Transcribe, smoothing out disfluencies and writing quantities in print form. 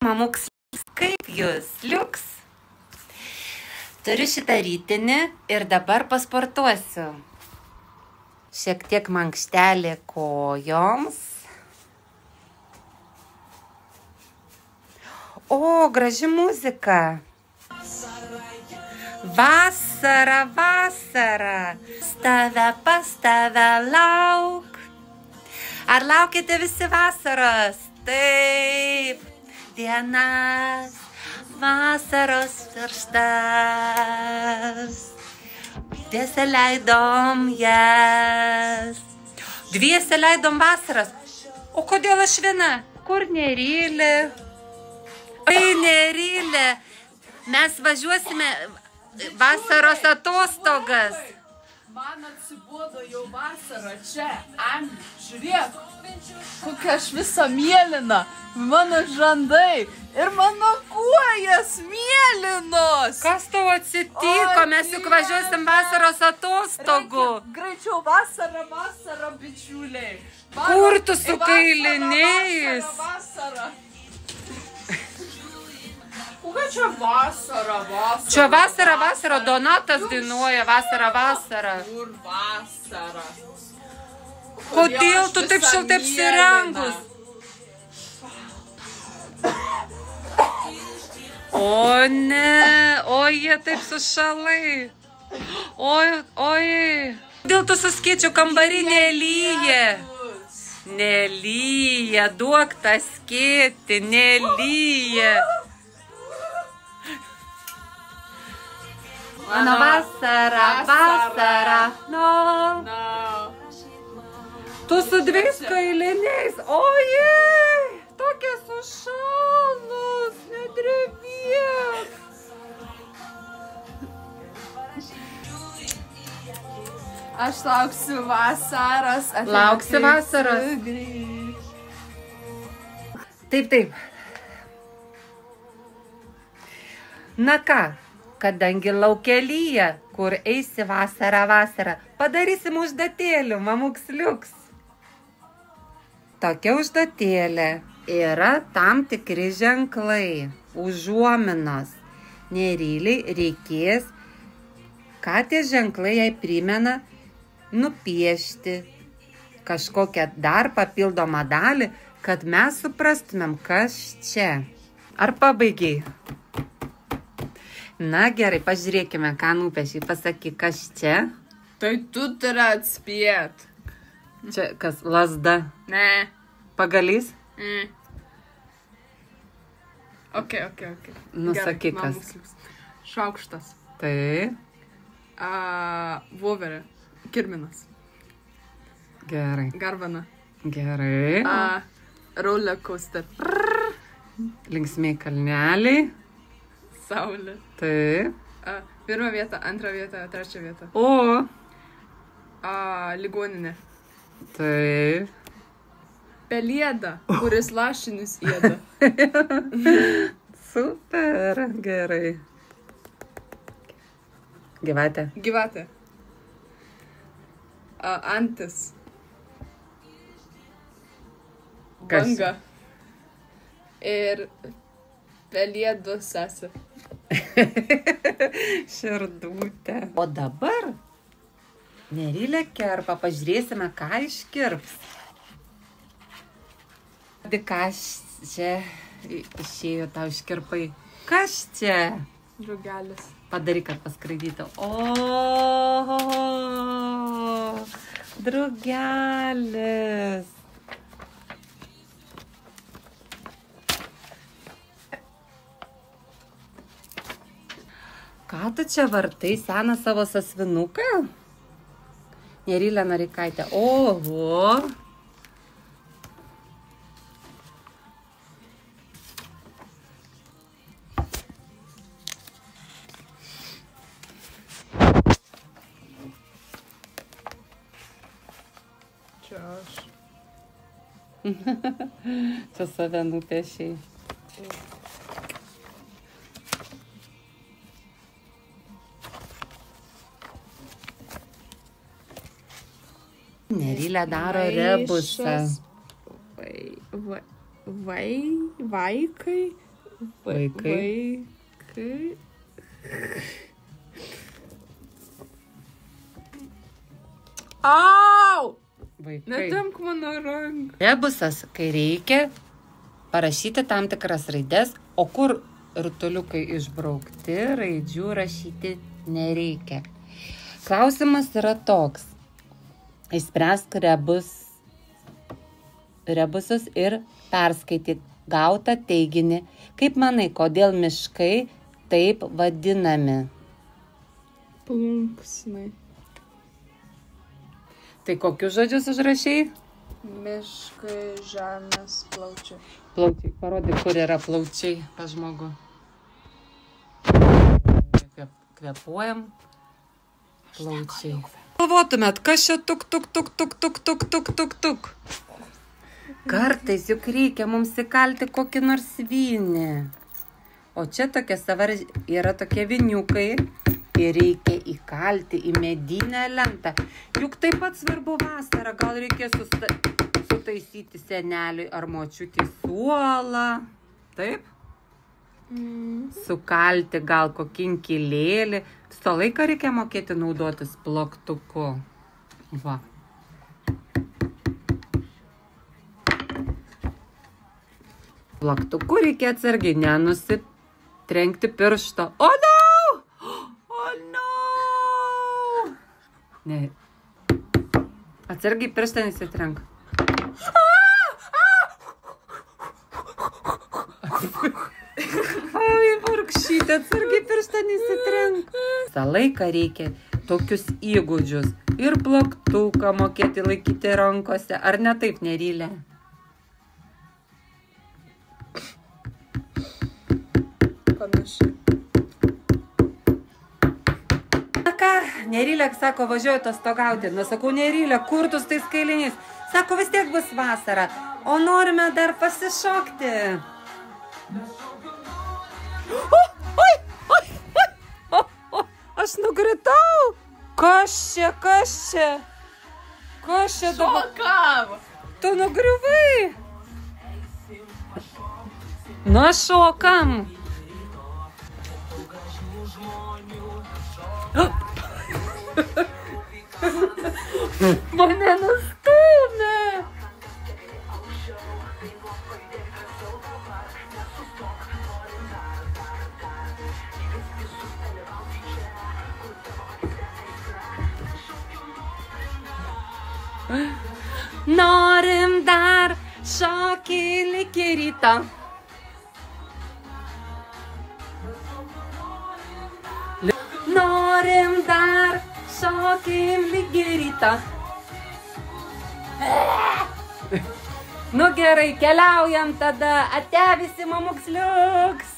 Mamuks, kaip jūs, liuks? Turiu šitą rytinį ir dabar pasportuosiu. Šiek tiek mankštelė kojoms. O, graži muzika. Vasara, vasara. Pas tave lauk. Ar laukite visi vasaros? Taip. Dienas, vasaros pirštas, dviese leidom jas. Dviese leidom vasaras. O kodėl aš viena? Kur Nerilė? Oi, Nerilė, mes važiuosime vasaros atostogas. Man atsibodo jau vasara čia, Ami, žiūrėk, kokia aš visa mėlyna, mano žandai ir mano kojas mėlynos. Kas tau atsitiko? Mes juk važiuosim vasaros atostogų. Greičiau vasara, vasara, bičiuliai. Kur tu su kailiniais? Vasara. Kokia čia vasara, vasara? Čia vasara, vasara, Donatas dainuoja vasara, vasara. Kur vasara? Kodėl tu taip šiltai apsirengus? O ne, oi, jie taip sušalai. Oi. Dėl tu su skėčiu kambarį nelyja. Nelyja, duok tą skėtį, nelyja. Mano vasara, vasara, no. Tu su dviejais kailiniais, ojei, tokie sušalus, nedrėbėk. Aš lauksiu vasaros. Lauksi vasaros? Taip. Na ką? Kadangi laukelyje, kur eisi vasarą, padarysim užduotėlių, mamuks liuks. Tokia užduotėlė yra tam tikri ženklai, užuominos. Neryliai reikės, ką tie ženklai jai primena, nupiešti kažkokią dar papildomą dalį, kad mes suprastumėm, kas čia. Ar pabaigiai? Na gerai, pažiūrėkime, ką nupiešiai. Pasakyk, kas čia? Tai tu turi atspėt. Čia kas, lazda? Ne. Pagalys? Ok. Nusakyk, kas. Šaukštas. Tai. Voverė. Kirminas. Gerai. Garvana. Gerai. Roller coaster. Linksmiai kalneliai. Saulė. Taip. Pirma vieta, antra vieta, trečia vieta. O. Ligoninė. Taip. Pelėda, kuris lašinius ėda. Super, gerai. Gyvatė. Gyvatė. Antis. Banga. Ir pelėdos sesė. Širdutė. O dabar Nerilė kerpa, pažiūrėsime, ką iškirps. Kas čia išėjo tau iškirpai? Kas čia? Drugelis. Padaryk, kad paskraidytų. O, drugelis. Ką tu čia vartai, seną savo sąsvinuką? Nerilė Noreikaitė. Oho. Čia aš. Čia save nupiešiai. Nerilė daro rebusą. Vaikai Vaikai. Au! Vaikai. Netemk mano ranką. Rebusas, kai reikia parašyti tam tikras raides, o kur rutuliukai išbraukti, raidžių rašyti nereikia. Klausimas yra toks. Išspręsk rebusus ir perskaityk gautą teiginį. Kaip manai, kodėl miškai taip vadinami? Plunksnai. Tai kokius žodžius užrašei? Miškai, žemės, plaučiai. Plaučiai. Parodyk, kur yra plaučiai pas žmogų. Kvepuojam. Plaučiai. Galvotumėt, kas čia tuk. Kartais juk reikia mums įkalti kokį nors vynį. O čia tokia yra tokie viniukai ir reikia įkalti į medinę lentą. Juk taip pat svarbu vasarą, gal reikės sutaisyti seneliui ar močiutį suolą. Taip? Sukalti gal kokį inkilėlį. Visą laiką reikia mokėti naudotis plaktuku. Va. Plaktuku reikia atsargiai nenusitrenkti piršto. O no! O no! Ne. Atsargiai pirštą nesitrenk. Ai, vargšytė, atsargiai pirštą nesitrenk. Visą laiką reikia tokius įgūdžius. Ir plaktuką mokėti laikyti rankose. Ar ne taip, Nerylė? Panašiai. Na ką, Nerylė sako, važiuoju atostogauti. Nu, sakau, Nerylė, kur tu su tais kailiniais? Sako, vis tiek bus vasara, o norime dar pasišokti. Aš nukritau. Kas čia? Kas čia dabar? Šokam! Tu nugriuvai. Nu, šokam. Mane nustūmė. Norim dar šokį iki ryto. Norim dar šokį iki ryto. Nu gerai, keliaujam tada. Ate visi mamuksliuks.